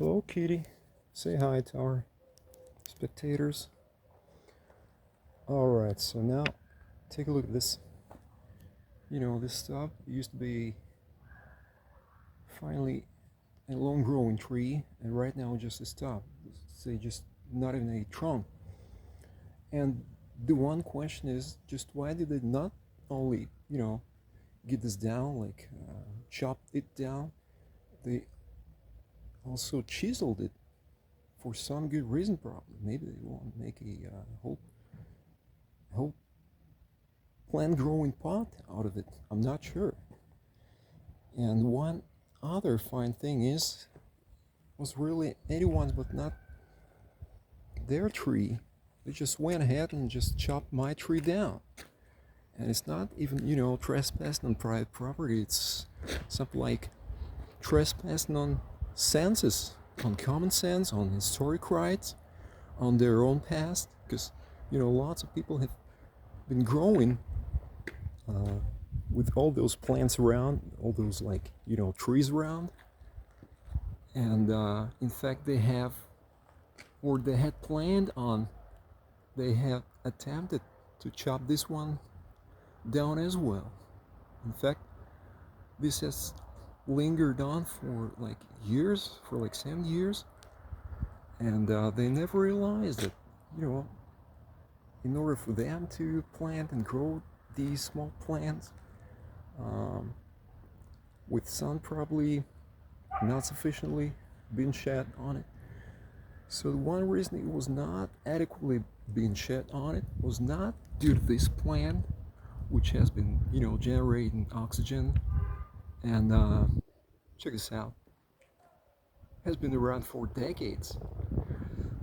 Hello, Kitty. Say hi to our spectators. Alright, so now take a look at this. This stuff used to be finally a long growing tree, and right now just a stump. Say, just not even a trunk. And the one question is just why did they not only, get this down, like chop it down, they also chiseled it for some good reason, probably. Maybe they want to make a whole plant growing pot out of it. I'm not sure. And one other fine thing was really anyone's but not their tree. They just went ahead and just chopped my tree down. And it's not even, trespassing on private property. It's something like trespassing on senses, on common sense, on historic rights, on their own past. Because, lots of people have been growing with all those plants around, all those trees around, and in fact they have, or they had planned on, they have attempted to chop this one down as well. In fact, this has lingered on for years, for 7 years, and they never realized that, in order for them to plant and grow these small plants with sun probably not sufficiently being shed on it. So one reason it was not adequately being shed on it was not due to this plant, which has been, generating oxygen, and check this out, has been around for decades.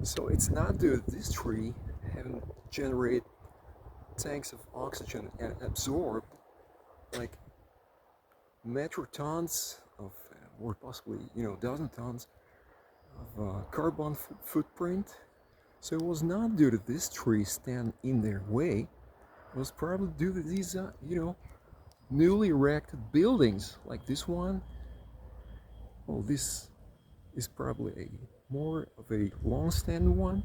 So it's not due to this tree having generated tanks of oxygen and absorbed metric tons of, or possibly dozen tons of carbon footprint. So it was not due to this tree stand in their way. It was probably due to these newly erected buildings like this one. Well, this is probably a more of a long-standing one,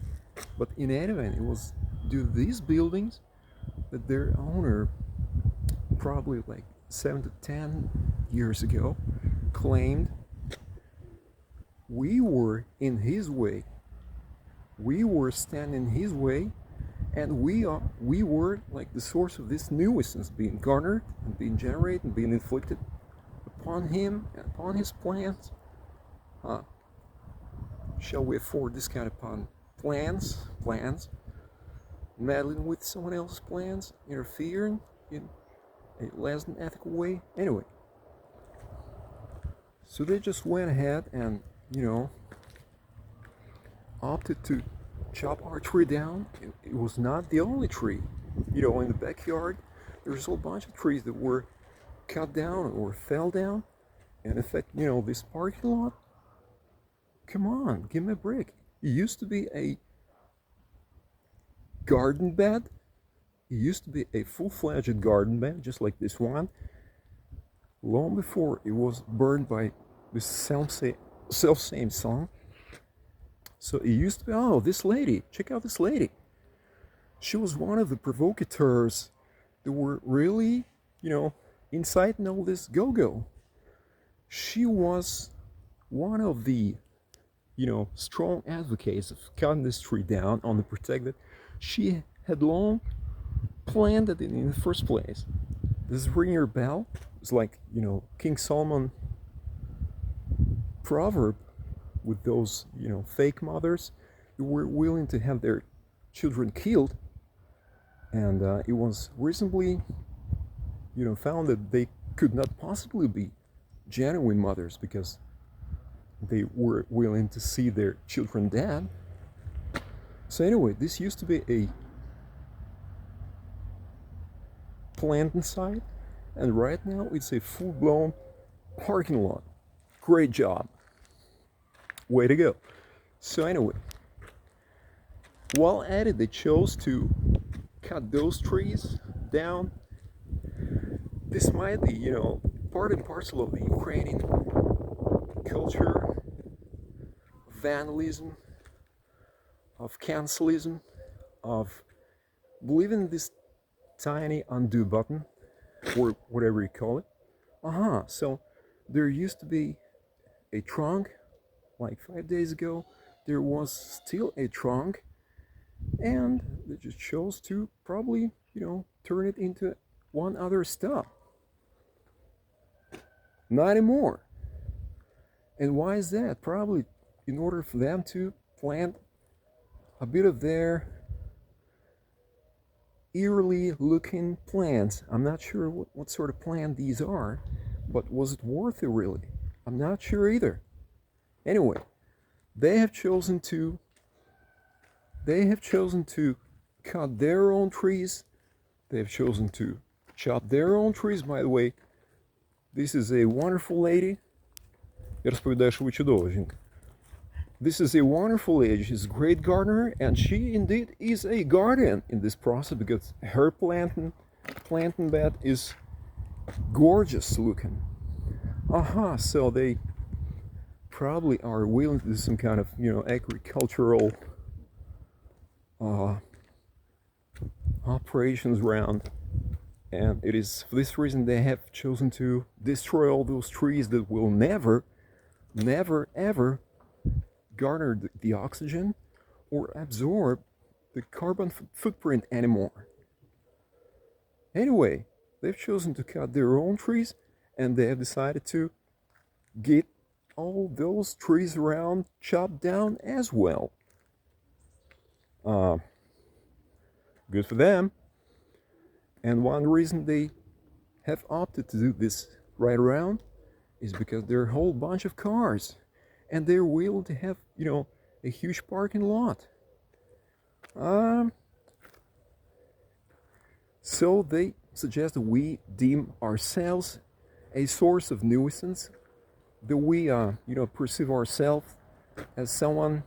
but in any event, it was due to these buildings that their owner, probably 7 to 10 years ago, claimed we were in his way, we were standing in his way, and we were the source of this nuisance being garnered and being generated and being inflicted upon him and upon his plans. Shall we afford this kind of plans, meddling with someone else's plans, interfering in a less than ethical way? Anyway, so they just went ahead and, opted to chop our tree down. It was not the only tree. In the backyard, there's a whole bunch of trees that were cut down or fell down. And in fact, this parking lot, come on, give me a break. It used to be a garden bed. It used to be a full-fledged garden bed, just like this one, long before it was burned by this self-same song. So it used to be, oh, this lady, check out this lady. She was one of the provocateurs that were really, inciting all this go-go. She was one of the, strong advocates of cutting this tree down on the protected. She had long planted it in the first place. Does this ring your bell? It's like, King Solomon proverb with those, fake mothers who were willing to have their children killed. And it was reasonably, found that they could not possibly be genuine mothers because they were willing to see their children dead. So anyway, this used to be a planting site, and right now it's a full-blown parking lot. Great job. Way to go. So anyway, while at it, they chose to cut those trees down. This might be, part and parcel of the Ukrainian culture vandalism, of cancelism, of believing this tiny undo button, or whatever you call it. So there used to be a trunk, like 5 days ago, there was still a trunk, and they just chose to probably, turn it into one other stuff. Not anymore. And why is that? Probably in order for them to plant a bit of their eerily looking plants. I'm not sure what sort of plant these are, but was it worth it really? I'm not sure either. Anyway, they have chosen to cut their own trees. They have chosen to chop their own trees. By the way, this is a wonderful lady. Я розповідаю, що ви чудова жінка. This is a wonderful lady. She's a great gardener, and she indeed is a guardian in this process because her planting bed is gorgeous looking. So they probably are willing to do some kind of, agricultural operations around, and it is for this reason they have chosen to destroy all those trees that will never ever garner the oxygen or absorb the carbon footprint anymore. Anyway, they've chosen to cut their own trees, and they have decided to get all those trees around chopped down as well. Good for them. And one reason they have opted to do this right around is because there are a whole bunch of cars, and they're willing to have, a huge parking lot. So they suggest that we deem ourselves a source of nuisance, that we, perceive ourselves as someone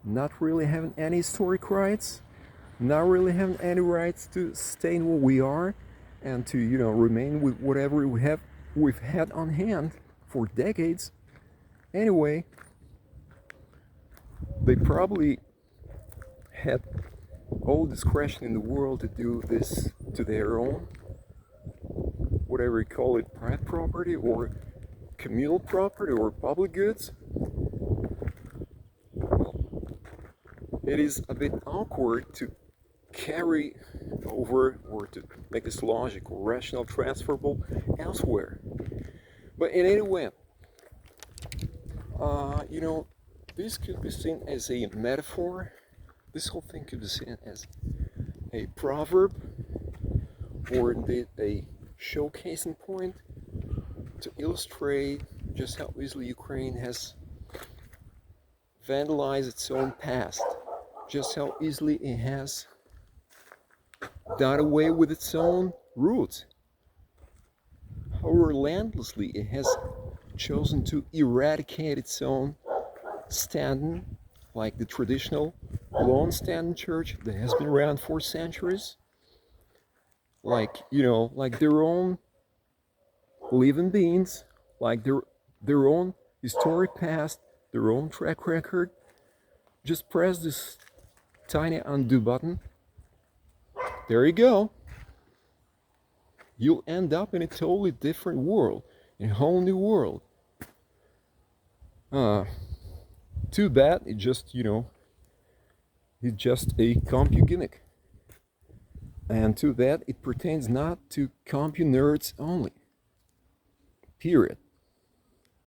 not really having any historic rights, not really having any rights to stay in what we are, and to, remain with whatever we've had on hand for decades. Anyway, they probably had all discretion in the world to do this to their own, whatever you call it, private property or communal property or public goods. It is a bit awkward to carry over or to make this logical, rational, transferable elsewhere. But in any event, this could be seen as a metaphor. This whole thing could be seen as a proverb, or indeed a showcasing point to illustrate just how easily Ukraine has vandalized its own past, just how easily it has done away with its own roots, how relentlessly it has chosen to eradicate its own standing, like the traditional lone standing church that has been around for centuries, like their own living beings, like their own historic past, their own track record. Just press this tiny undo button. There you go. You'll end up in a totally different world, in a whole new world. Too bad it's just a compu gimmick. And too bad it pertains not to compu nerds only. Period.